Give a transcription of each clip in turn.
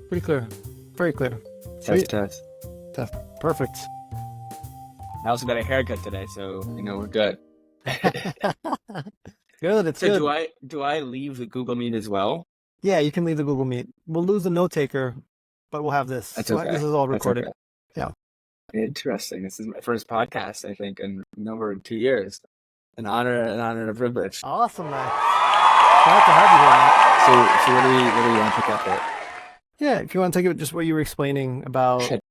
Pretty clear. Very clear. Test, Sweet. test. Perfect. I also got a haircut today, so we're good. Good. It's So good. do I leave the Google Meet as well? Yeah, you can leave the Google Meet. We'll lose the note taker, but we'll have this. That's This okay. is all That's recorded. okay. Yeah. Interesting. This is my first podcast, I think, in over 2 years. An honor and a privilege. Awesome, man. Glad to have you here, man. So what do you want to pick up at? Yeah, if you want to take it, just what you were explaining about. Shit.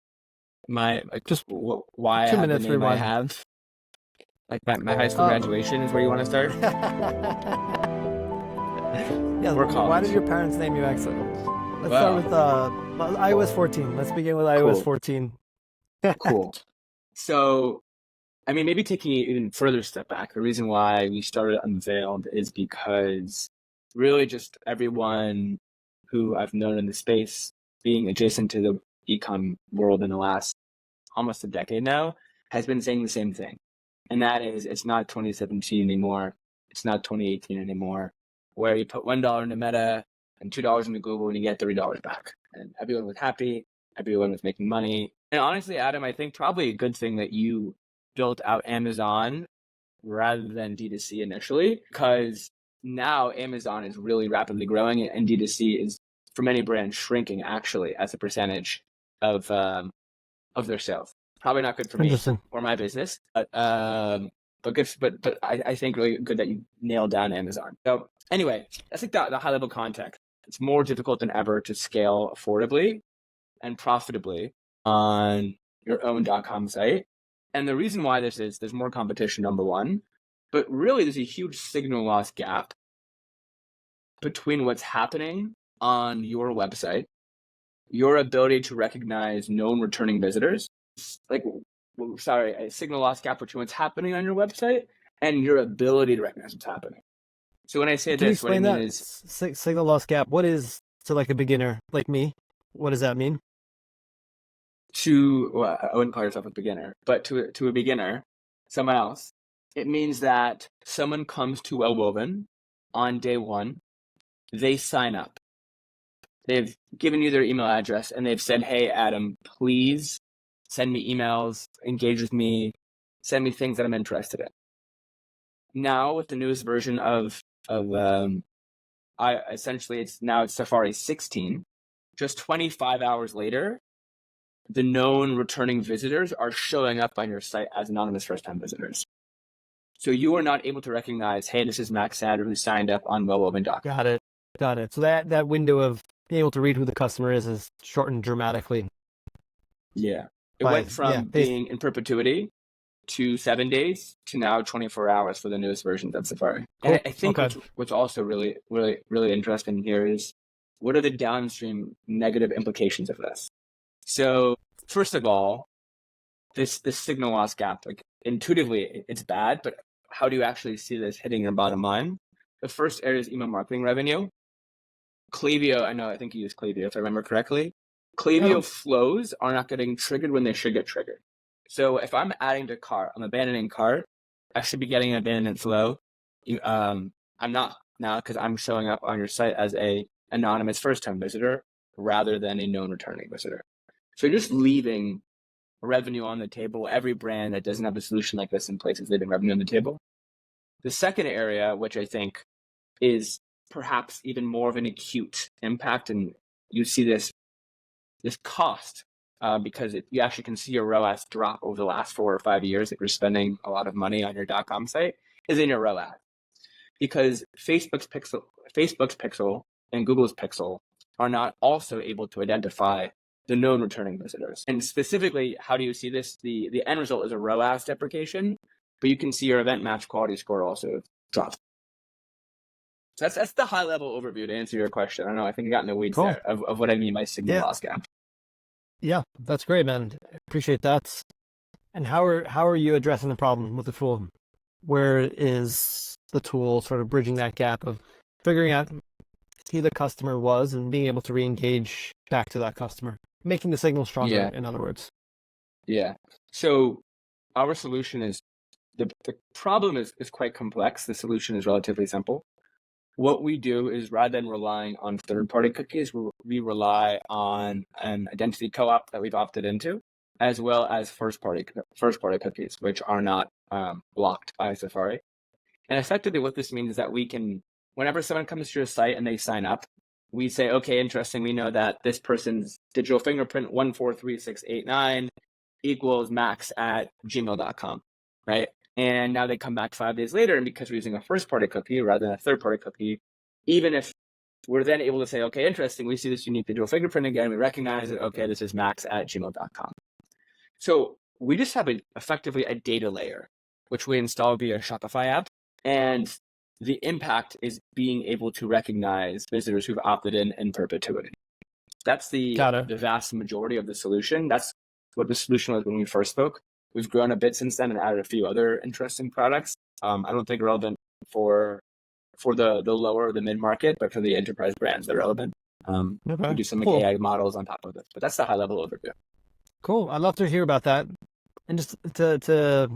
Why I 2 have the minutes, name I rewind. have. Like my high school graduation is where you want to start? Yeah, Or why college. did your parents name you Axel? Let's Wow. start with iOS 14. Let's begin with iOS 14. Cool. So, I mean, maybe taking it even further step back, the reason why we started Unveiled is because really just everyone who I've known in the space, being adjacent to the ecom world in the last almost a decade now, has been saying the same thing. And that is, it's not 2017 anymore. It's not 2018 anymore, where you put $1 into Meta and $2 into Google and you get $30 back. And everyone was happy. Everyone was making money. And honestly, Adam, I think probably a good thing that you built out Amazon rather than D2C initially, because now Amazon is really rapidly growing and D2C is, for many brands, shrinking actually as a percentage of their sales. Probably not good for me Interesting. or my business, but good. But I think really good that you nailed down Amazon. So anyway, that's like the high level context. It's more difficult than ever to scale affordably and profitably on your own .com site. And the reason why this is, there's more competition, number one, but really there's a huge signal loss gap between what's happening on your website, your ability to recognize known returning visitors, a signal loss gap between what's happening on your website and your ability to recognize what's happening. So when I say Can you this, what I explain mean that? is Signal loss gap. What is, to like a beginner like me, what does that mean? I wouldn't call yourself a beginner, but to a beginner, someone else, it means that someone comes to Wellwoven on day one, they sign up. They've given you their email address and they've said, hey, Adam, please send me emails, engage with me, send me things that I'm interested in. Now with the newest version of it's Safari 16, just 25 hours later, the known returning visitors are showing up on your site as anonymous first-time visitors. So you are not able to recognize, hey, this is Max Sander who signed up on wellwoven.com. Got it. So that window of being able to read who the customer is shortened dramatically. Yeah. It went from being in perpetuity to 7 days to now 24 hours for the newest versions of Safari. Cool. And I think what's also really, really, really interesting here is, what are the downstream negative implications of this? So first of all, this signal loss gap, like intuitively it's bad, but how do you actually see this hitting your bottom line? The first area is email marketing revenue. Klaviyo, I think you use Klaviyo if I remember correctly. Klaviyo flows are not getting triggered when they should get triggered. So if I'm adding to cart, I'm abandoning cart, I should be getting an abandoned flow. I'm not now because I'm showing up on your site as a anonymous first-time visitor rather than a known returning visitor. So you're just leaving revenue on the table. Every brand that doesn't have a solution like this in place is leaving revenue on the table. The second area, which I think is perhaps even more of an acute impact, and you see this cost because you actually can see your ROAS drop over the last 4 or 5 years if you're spending a lot of money on your .com site, is in your ROAS. Because Facebook's pixel and Google's pixel are not also able to identify the known returning visitors. And specifically, how do you see this? The end result is a ROAS deprecation, but you can see your event match quality score also drop. So that's the high level overview to answer your question. I don't know, I think I got in the weeds there of what I mean by signal loss gap. Yeah, that's great, man. Appreciate that. And how are you addressing the problem with the tool? Where is the tool sort of bridging that gap of figuring out who the customer was and being able to re-engage back to that customer, making the signal stronger, in other words? Yeah. So our solution is, the problem is quite complex. The solution is relatively simple. What we do is rather than relying on third-party cookies, we rely on an identity co-op that we've opted into, as well as first-party cookies, which are not blocked by Safari. And effectively what this means is that we can, whenever someone comes to your site and they sign up, we say, okay, interesting, we know that this person's digital fingerprint 143689 equals max@gmail.com, right? And now they come back 5 days later, and because we're using a first-party cookie rather than a third-party cookie, even if we're then able to say, okay, interesting, we see this unique digital fingerprint again, we recognize it, okay, this is max@gmail.com. So we just have effectively a data layer, which we install via Shopify app. And the impact is being able to recognize visitors who've opted in perpetuity. That's the vast majority of the solution. That's what the solution was when we first spoke. We've grown a bit since then and added a few other interesting products. I don't think relevant for the lower or the mid-market, but for the enterprise brands, they're relevant. We do some AI models on top of this, but that's the high-level overview. Cool. I'd love to hear about that. And just to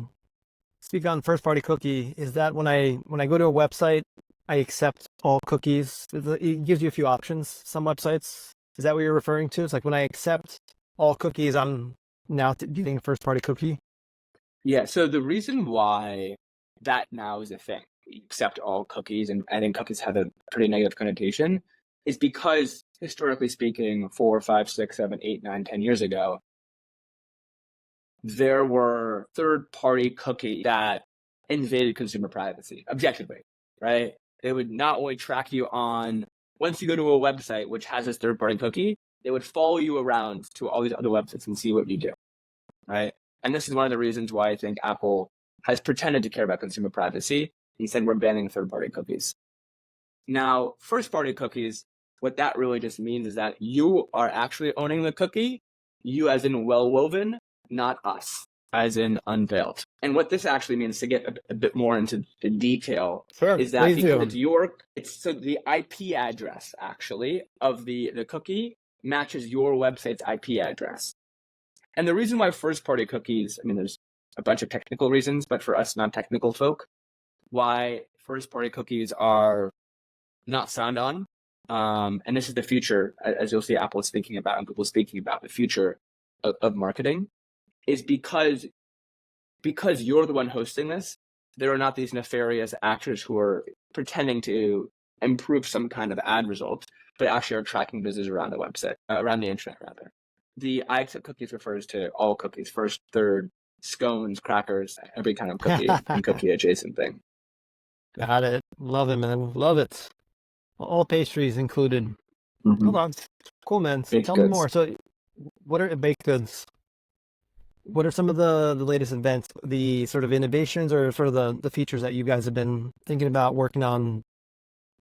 speak on first-party cookie, is that when I go to a website, I accept all cookies? It gives you a few options. Some websites, is that what you're referring to? It's like when I accept all cookies, I'm now using a first-party cookie? Yeah, so the reason why that now is a thing, accept all cookies, and I think cookies have a pretty negative connotation, is because historically speaking, 4, 5, 6, 7, 8, 9, 10 years ago, there were third-party cookies that invaded consumer privacy, objectively, right? They would not only track you on, once you go to a website which has this third-party cookie, they would follow you around to all these other websites and see what you do, right? And this is one of the reasons why I think Apple has pretended to care about consumer privacy. He said, we're banning third-party cookies. Now, first-party cookies, what that really just means is that you are actually owning the cookie, you as in well-woven, not us, as in Unveiled. And what this actually means, to get a bit more into the detail, is that because so the IP address actually of the cookie matches your website's IP address. And the reason why first-party cookies, I mean, there's a bunch of technical reasons, but for us non-technical folk, why first-party cookies are not signed on, and this is the future, as you'll see Apple speaking about and Google speaking about, the future of marketing, is because you're the one hosting this, there are not these nefarious actors who are pretending to improve some kind of ad result, but actually are tracking visitors around the website, around the internet rather. The I accept cookies refers to all cookies, first, third, scones, crackers, every kind of cookie and cookie adjacent thing. Got it. Love it, man. Love it. All pastries included. Mm-hmm. Hold on. Cool, man. So tell me more. So what are baked goods? What are some of the latest events, the sort of innovations or sort of the features that you guys have been thinking about working on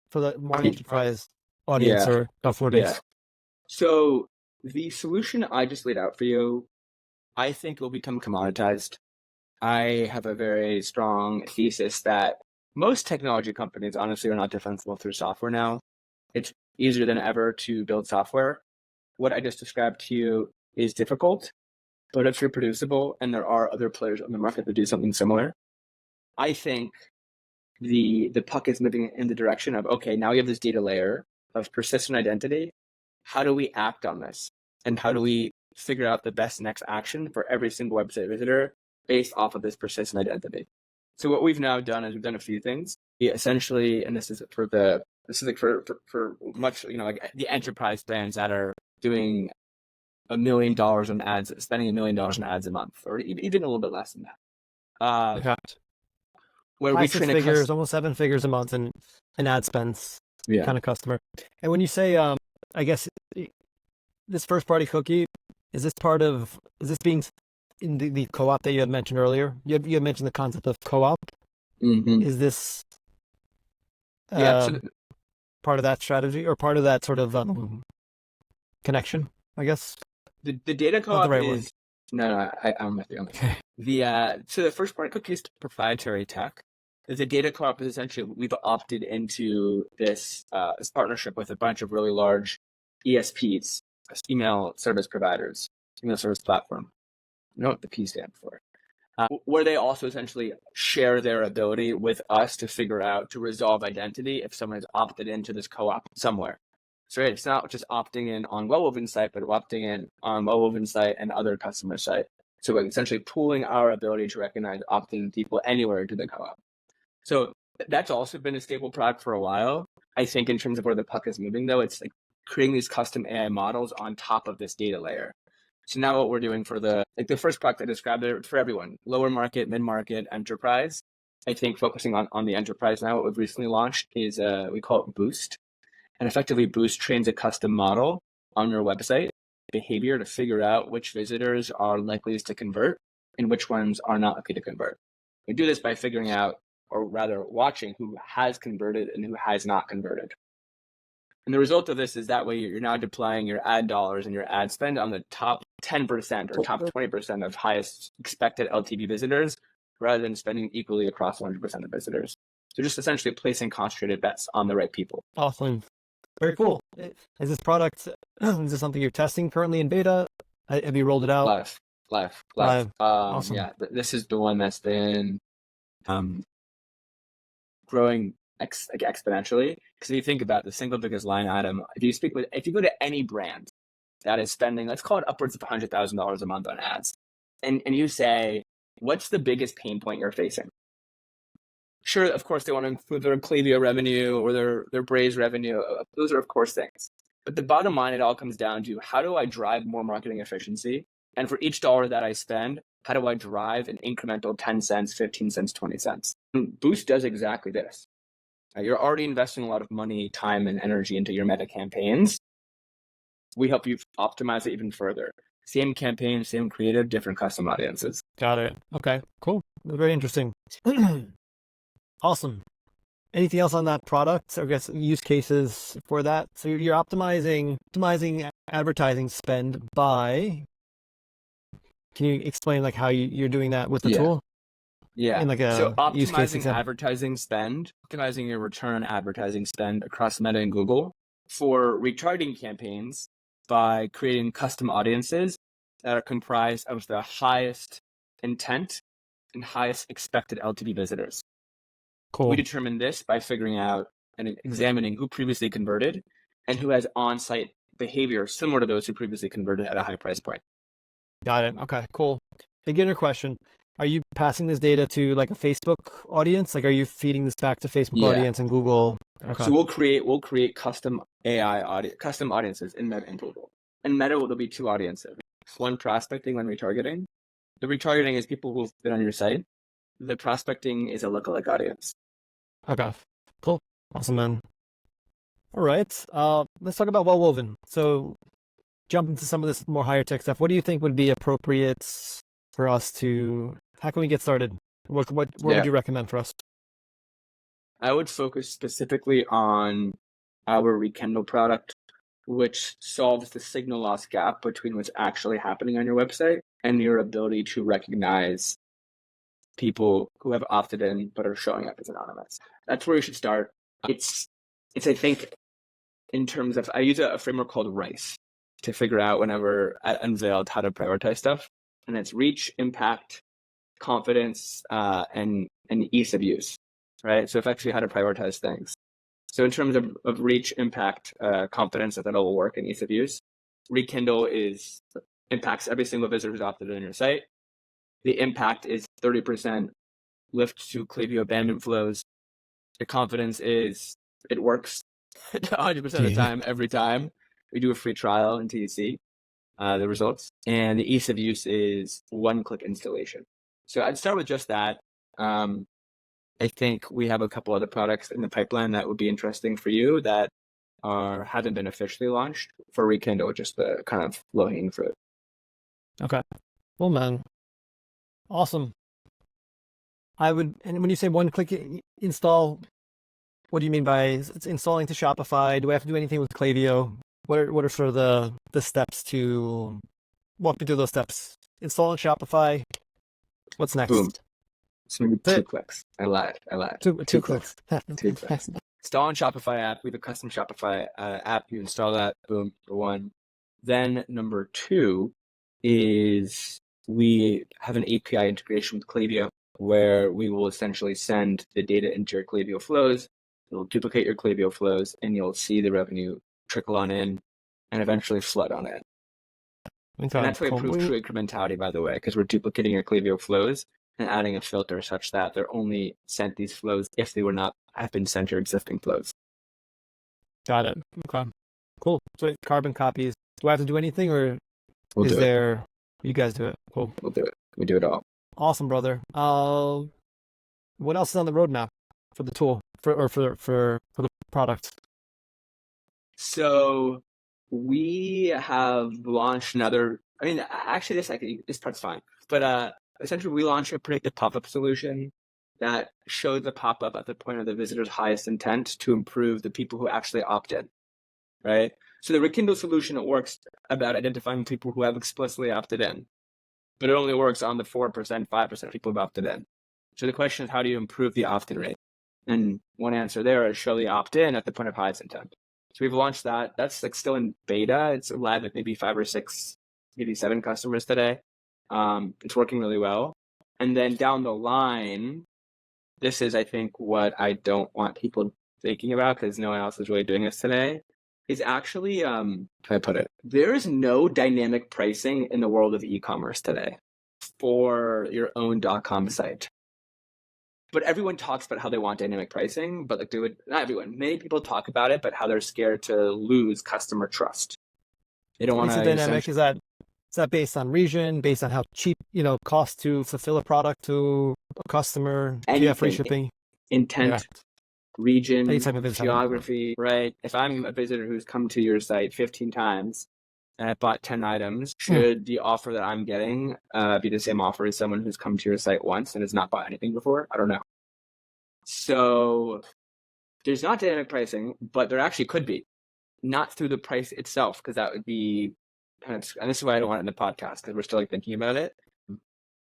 for the more enterprise audience or customer base? Yeah. So the solution I just laid out for you, I think will become commoditized. I have a very strong thesis that most technology companies, honestly, are not defensible through software now. It's easier than ever to build software. What I just described to you is difficult, but it's reproducible, and there are other players on the market that do something similar. I think the puck is moving in the direction of, okay, now we have this data layer of persistent identity. How do we act on this? And how do we figure out the best next action for every single website visitor based off of this persistent identity? So what we've now done is we've done a few things. We essentially, and this is for much, like the enterprise brands that are doing $1 million on ads, spending $1 million on ads a month, or even a little bit less than that. Where we train 6 figures, almost 7 figures a month in ad spends, kind of customer. And when you say, I guess this first party cookie, is this being in the co-op that you had mentioned earlier? You had mentioned the concept of co-op. Mm-hmm. Is this part of that strategy or part of that sort of connection, I guess? The data co-op is... No, I'm with you. So the first party cookie is proprietary tech. The data co-op is essentially, we've opted into this partnership with a bunch of really large ESPs, email service providers, email service platform. I know what the P stands for. where they also essentially share their ability with us to figure out, to resolve identity if someone has opted into this co-op somewhere. So it's not just opting in on Wellwoven's site, but opting in on Wellwoven's site and other customer site. So we're essentially pooling our ability to recognize opting people anywhere to the co-op. So that's also been a stable product for a while. I think in terms of where the puck is moving, though, it's like creating these custom AI models on top of this data layer. So now what we're doing for the first product I described there for everyone, lower market, mid-market, enterprise. I think focusing on the enterprise now, what we've recently launched is we call it Boost. And effectively Boost trains a custom model on your website behavior to figure out which visitors are likely to convert and which ones are not likely to convert. We do this by figuring out, or rather watching, who has converted and who has not converted. And the result of this is that way you're now deploying your ad dollars and your ad spend on the top 10% or top 20% of highest expected LTV visitors, rather than spending equally across 100% of visitors. So just essentially placing concentrated bets on the right people. Awesome. Very cool. Is this product, is this something you're testing currently in beta? Have you rolled it out? Live. Awesome. Yeah, this is the one that's been growing exponentially. Because if you think about the single biggest line item, if you go to any brand that is spending, let's call it upwards of $100,000 a month on ads, and you say, what's the biggest pain point you're facing? Sure, of course, they want to include their Klaviyo revenue or their Braze revenue. Those are, of course, things. But the bottom line, it all comes down to, how do I drive more marketing efficiency? And for each dollar that I spend, how do I drive an incremental 10 cents, 15 cents, 20 cents? And Boost does exactly this. You're already investing a lot of money, time, and energy into your meta campaigns. We help you optimize it even further. Same campaign, same creative, different custom audiences. Got it. Okay, cool. Very interesting. Awesome. Anything else on that product? I guess use cases for that. So you're optimizing advertising spend by. Can you explain like how you're doing that with the tool? Yeah. In like a so use case optimizing example. advertising spend, optimizing your return on advertising spend across Meta and Google for retargeting campaigns by creating custom audiences that are comprised of the highest intent and highest expected LTV visitors. Cool. We determine this by figuring out and examining who previously converted and who has on-site behavior similar to those who previously converted at a high price point. Got it. Okay, cool. Beginner question. Are you passing this data to like a Facebook audience? Like, are you feeding this back to Facebook audience and Google? Okay. So we'll create custom custom audiences in Meta and Google. In Meta, there'll be two audiences. One prospecting, one retargeting. The retargeting is people who've been on your site. The prospecting is a lookalike audience. Okay, cool. Awesome, man. All right. Let's talk about Wellwoven. So jump into some of this more higher tech stuff. What do you think would be appropriate for us to, how can we get started? What would you recommend for us? I would focus specifically on our Rekindle product, which solves the signal loss gap between what's actually happening on your website and your ability to recognize people who have opted in but are showing up as anonymous. That's where you should start. It's I think, in terms of, I use a framework called RICE to figure out whenever at Unveiled how to prioritize stuff. And it's reach, impact, confidence, and ease of use, right? So effectively how to prioritize things. So in terms of reach, impact, confidence that will work, and ease of use, Rekindle impacts every single visitor who's opted in on your site. The impact is 30% lift to Klaviyo abandonment flows. The confidence is it works 100% of the time, every time. We do a free trial until you see the results. And the ease of use is one-click installation. So I'd start with just that. I think we have a couple other products in the pipeline that would be interesting for you that haven't been officially launched for Rekindle, just the kind of low-hanging fruit. Okay. Well, man. Awesome. And when you say one-click install, what do you mean by it's installing to Shopify? Do I have to do anything with Klaviyo? What are sort of the steps to walk me through those steps? Install on Shopify. What's next? Boom. So maybe 2 clicks. I lied. Two clicks. 2 clicks. Install on Shopify app. We have a custom Shopify app. You install that. Boom. For one. Then number 2 is we have an API integration with Klaviyo where we will essentially send the data into your Klaviyo flows. It'll duplicate your Klaviyo flows, and you'll see the revenue trickle on in and eventually flood on it. Okay, And that's how we cool. improve true incrementality, by the way, because we're duplicating your Klaviyo flows and adding a filter such that they're only sent these flows if they were not have been sent your existing flows. Got it. Okay. Cool. So carbon copies. Do I have to do anything, or We'll is do it. there? You guys do it. Cool. We'll do it. We do it all. Awesome, brother. What else is on the roadmap for the tool for the product? So we have launched another. I mean, actually, this part's fine. But essentially, we launched a predictive pop-up solution that shows the pop-up at the point of the visitor's highest intent to improve the people who actually opt in. Right. So the Rekindle solution, it works about identifying people who have explicitly opted in, but it only works on the 4%, 5% of people who've opted in. So the question is, how do you improve the opt-in rate? And one answer there is show the opt-in at the point of highest intent. So we've launched that. That's like still in beta. It's live with maybe 5 or 6, maybe 7 customers today. It's working really well. And then down the line, this is, I think, what I don't want people thinking about because no one else is really doing this today. Is actually, how do I put it? There is no dynamic pricing in the world of e-commerce today for your own .com site. But everyone talks about how they want dynamic pricing, but like not everyone. Many people talk about it, but how they're scared to lose customer trust. They don't want to. Dynamic is that based on region, based on how cheap cost to fulfill a product to a customer? Do you have free shipping? Intent. Yeah. Region, geography, right? If I'm a visitor who's come to your site 15 times and I bought 10 items, should the offer that I'm getting be the same offer as someone who's come to your site once and has not bought anything before? I don't know. So there's not dynamic pricing, but there actually could be. Not through the price itself, because that would be kind of, and this is why I don't want it in the podcast, because we're still thinking about it.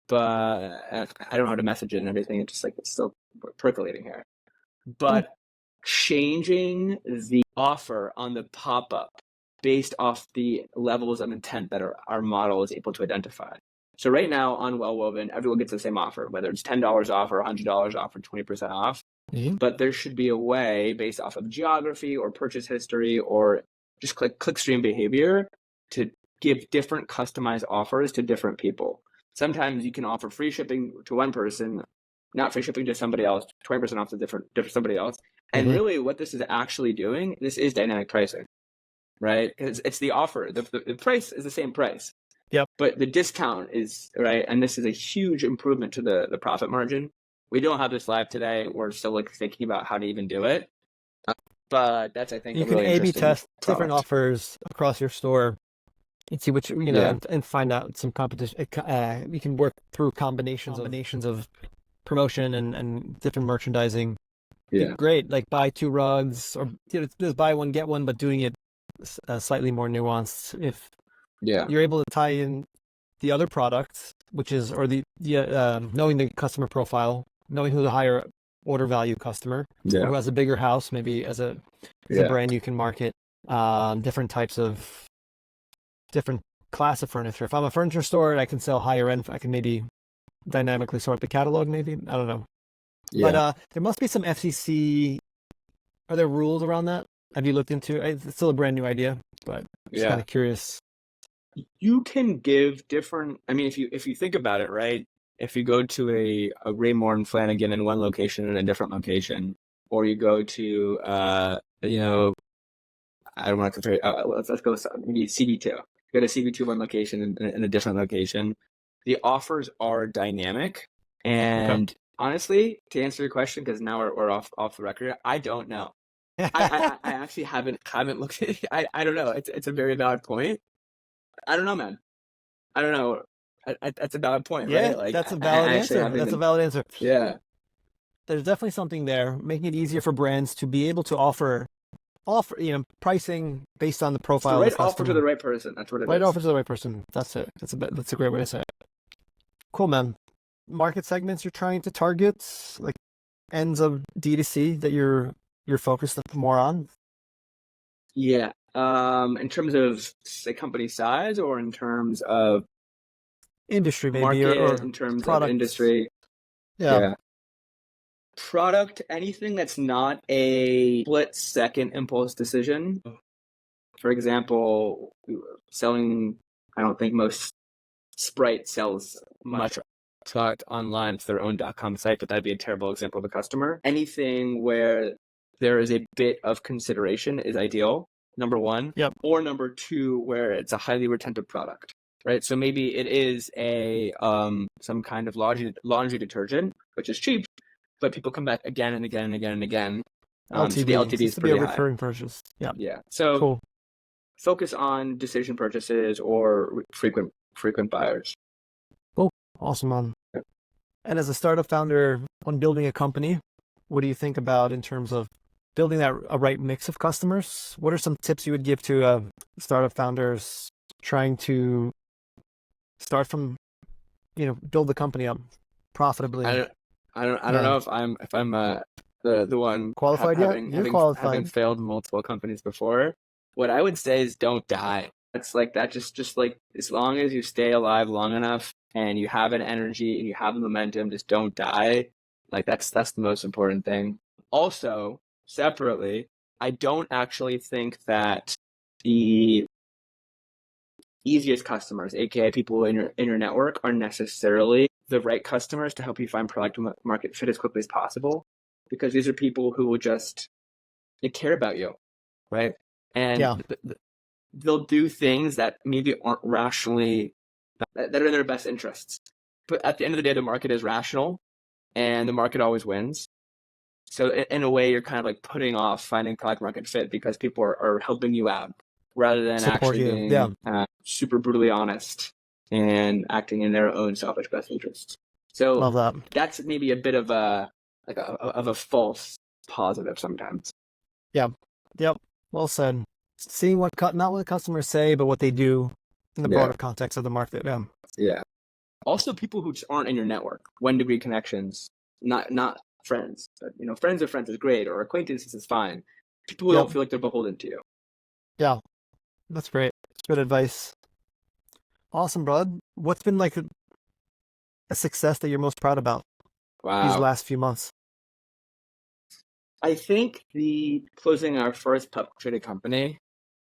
But I don't know how to message it and everything. It's just it's still percolating here. But changing the offer on the pop-up based off the levels of intent that our model is able to identify. So right now on Wellwoven, everyone gets the same offer, whether it's $10 off or $100 off or 20% off. Mm-hmm. But there should be a way based off of geography or purchase history or just clickstream behavior to give different customized offers to different people. Sometimes you can offer free shipping to one person, not free shipping to somebody else, 20% off to different somebody else. And really what this is actually doing, this is dynamic pricing, right? Because it's the offer. The price is the same price. Yep. But the discount is, right? And this is a huge improvement to the profit margin. We don't have this live today. We're still thinking about how to even do it. But that's, I think, you can A/B test different offers across your store and see which, and find out some competition. You can work through combinations of promotion and different merchandising. Yeah, great. Like buy 2 rugs, or just buy one get one, but doing it slightly more nuanced. If you're able to tie in the other products, which is knowing the customer profile, knowing who's a higher order value customer, who has a bigger house, maybe as a brand you can market different types of different class of furniture. If I'm a furniture store, I can sell higher end. I can maybe dynamically sort the catalog, maybe. I don't know. Yeah. But there must be some FCC. Are there rules around that? Have you looked into it? It's still a brand new idea, but I'm just kind of curious. You can give different. I mean, if you think about it, right? If you go to a Raymore and Flanagan in one location and a different location, or you go to I don't want to compare. Let's go maybe CB2. Go to CB2 one location in a different location. The offers are dynamic, and honestly, to answer your question, because now we're off the record, I don't know. I actually haven't looked at it. I don't know. It's a very valid point. I don't know, man. I don't know. That's a valid point, right? Like, that's a valid answer. That's a valid answer. Yeah. There's definitely something there, making it easier for brands to be able to offer pricing based on the profile. It's the right offer to the right person. That's what it is. Right offer to the right person. That's it. That's a great way to say it. Cool, man. Market segments you're trying to target, like ends of D2C that you're focused more on? Yeah. In terms of, say, company size, or in terms of industry maybe Market or in terms of products. industry. Yeah. Yeah. Product, anything that's not a split second impulse decision. For example, selling, I don't think most Sprite sells much product online to their own .com site, but that'd be a terrible example of a customer. Anything where there is a bit of consideration is ideal, number one. Yep. Or number two, where it's a highly retentive product, right? So maybe it is a some kind of laundry detergent, which is cheap, but people come back again and again and again and again. So the LTV. LTV Seems is to be a pretty high. recurring purchase. Yeah. Yeah. So Cool. focus on decision purchases or frequent buyers. Cool. Awesome, man. And as a startup founder, when building a company, what do you think about in terms of building a right mix of customers? What are some tips you would give to startup founders trying to start from, build the company up profitably? I don't know if I'm the one Qualified yet? You're qualified. having failed multiple companies before. What I would say is don't die. It's like that. Just like as long as you stay alive long enough and you have an energy and you have the momentum, just don't die. Like that's the most important thing. Also, separately, I don't actually think that the easiest customers, aka people in your network, are necessarily the right customers to help you find product market fit as quickly as possible, because these are people who will just they care about you, right? And Yeah. they'll do things that maybe aren't rationally that are in their best interests. But at the end of the day, the market is rational, and the market always wins. So in a way, you're kind of like putting off finding product market fit because people are helping you out rather than Support actually you. being Yeah. super brutally honest and acting in their own selfish best interests. So Love that. that's maybe a bit of a false positive sometimes. Yeah. Yep. Well said. Seeing not what the customers say, but what they do in the broader context of the market. Yeah. Yeah. Also, people who just aren't in your network, 1-degree connections, not friends. But, friends of friends is great, or acquaintances is fine. People who don't feel like they're beholden to you. Yeah. That's great. Good advice. Awesome, bud. What's been like a success that you're most proud about these last few months? I think the closing our first public traded company,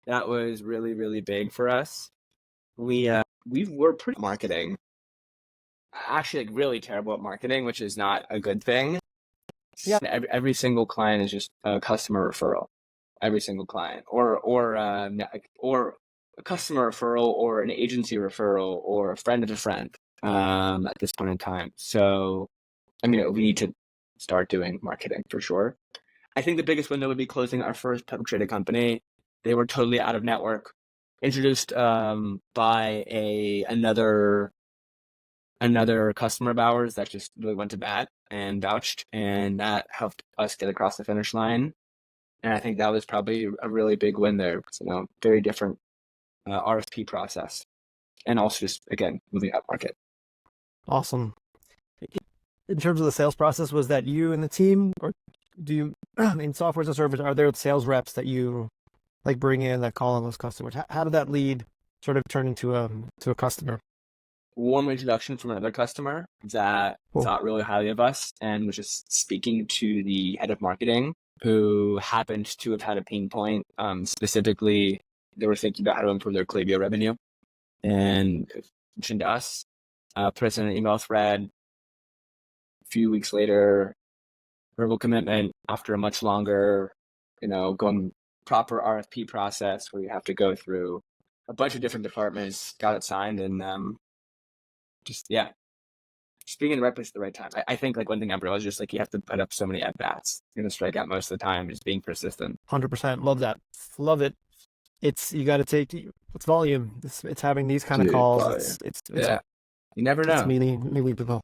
that was really, really big for us. We were pretty marketing. Actually, like really terrible at marketing, which is not a good thing. Yeah. Every single client is just a customer referral. Every single client, or a customer referral, or an agency referral, or a friend of a friend. At this point in time, so I mean, we need to start doing marketing for sure. I think the biggest one though would be closing our first public traded company. They were totally out of network, introduced by another customer of ours that just really went to bat and vouched, and that helped us get across the finish line. And I think that was probably a really big win there. Very different RFP process, and also just again moving up market. Awesome. In terms of the sales process, was that you and the team, or do you in software as a service? Are there sales reps that you like bring in that call on those customers? How did that lead sort of turn into a customer? Warm introduction from another customer that thought really highly of us and was just speaking to the head of marketing, who happened to have had a pain point. Specifically, they were thinking about how to improve their Klaviyo revenue, and mentioned to us, put us in an email thread. A few weeks later, verbal commitment after a much longer, going proper RFP process where you have to go through a bunch of different departments, got it signed, and just being in the right place at the right time. I think like one thing I've realized is just like you have to put up so many at-bats. You're going to strike out most of the time, just being persistent. 100%. Love that. Love it. You got to take, it's volume. It's having these kind of calls. It's you never know. It's mealy people.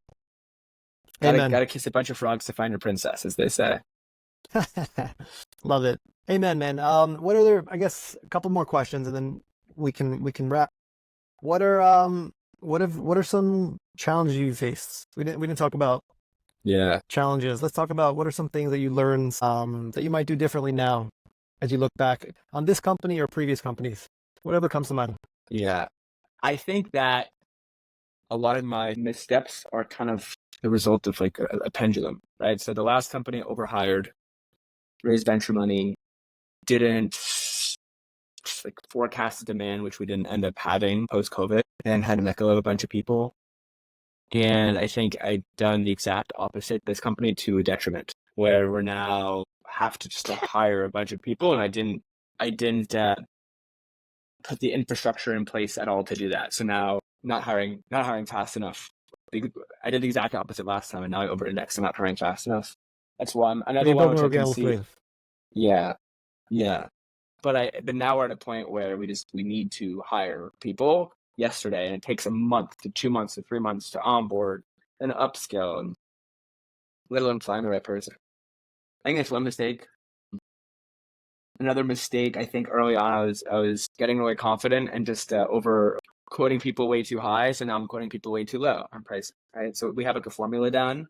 Gotta kiss a bunch of frogs to find your princess, as they say. Love it. Amen, man. What I guess a couple more questions and then we can wrap. What are some challenges you faced? We didn't talk about challenges. Let's talk about what are some things that you learned that you might do differently now as you look back on this company or previous companies, whatever comes to mind. Yeah. I think that a lot of my missteps are kind of the result of like a pendulum, right? So the last company overhired, raised venture money, didn't like forecast the demand, which we didn't end up having post-COVID, and had to let go of a bunch of people. And I think I'd done the exact opposite this company to a detriment, where we're now have to just hire a bunch of people, and I didn't put the infrastructure in place at all to do that. So now not hiring fast enough. I did the exact opposite last time, and now I over-index and not hiring fast enough. That's one. Another You one build which more I can organic see. growth. Yeah, yeah. But now we're at a point where we need to hire people yesterday, and it takes a month to 2 months to 3 months to onboard and upskill, and let alone find the right person. I think that's one mistake. Another mistake, I think early on, I was getting really confident and just over quoting people way too high. So now I'm quoting people way too low on price, right? So we have like a formula down,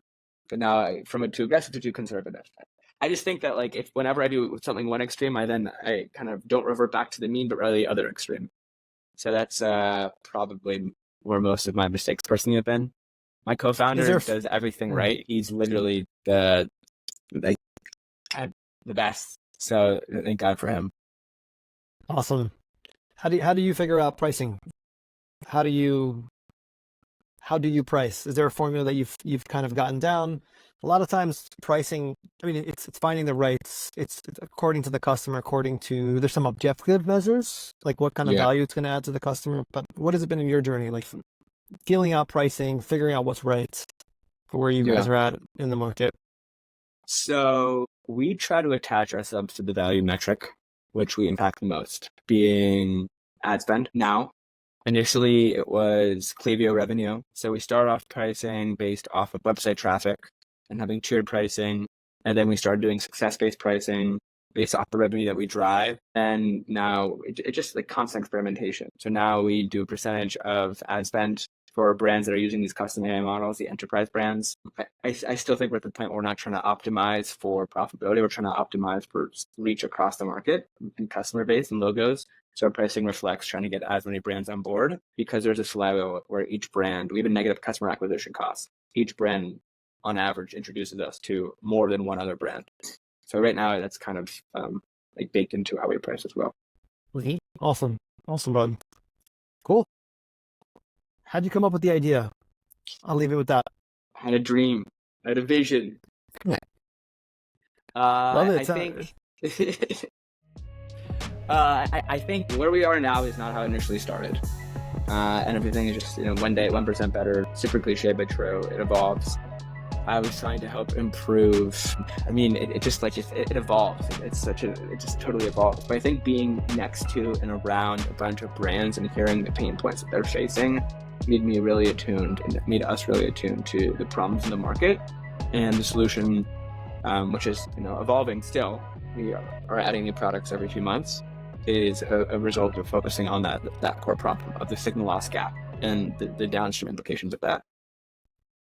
but now from a too aggressive to too conservative. I just think that like if whenever I do something one extreme, I kind of don't revert back to the mean, but rather the other extreme. So that's probably where most of my mistakes personally have been. My co-founder does everything right. He's literally the best. So thank God for him. Awesome. How do you figure out pricing? How do you price? Is there a formula that you've kind of gotten down? A lot of times pricing, I mean, it's finding the rights. It's according to the customer, there's some objective measures, like what kind of value it's going to add to the customer. But what has it been in your journey? Like feeling out pricing, figuring out what's right for where you guys are at in the market. So we try to attach ourselves to the value metric, which we impact the most, being ad spend. Now, initially it was Klaviyo revenue. So we start off pricing based off of website traffic and having tiered pricing. And then we started doing success-based pricing based off the revenue that we drive. And now it's just like constant experimentation. So now we do a percentage of ad spend for brands that are using these custom AI models, the enterprise brands. I still think we're at the point where we're not trying to optimize for profitability. We're trying to optimize for reach across the market and customer base and logos. So our pricing reflects trying to get as many brands on board, because there's a flywheel where each brand, we have a negative customer acquisition cost. Each brand on average introduces us to more than one other brand. So right now that's kind of like baked into how we price as well. Awesome, bud. Cool. How'd you come up with the idea? I'll leave it with that. I had a dream. I had a vision. Love it. I think where we are now is not how it initially started. And everything is just, one day, 1% better. Super cliche, but true. It evolves. I was trying to help improve. I mean, it just like, it evolves. It just totally evolves. But I think being next to and around a bunch of brands and hearing the pain points that they're facing made me really attuned, and made us really attuned to the problems in the market and the solution, which is, evolving still. We are adding new products every few months. Is a result of focusing on that core problem of the signal loss gap and the downstream implications of that.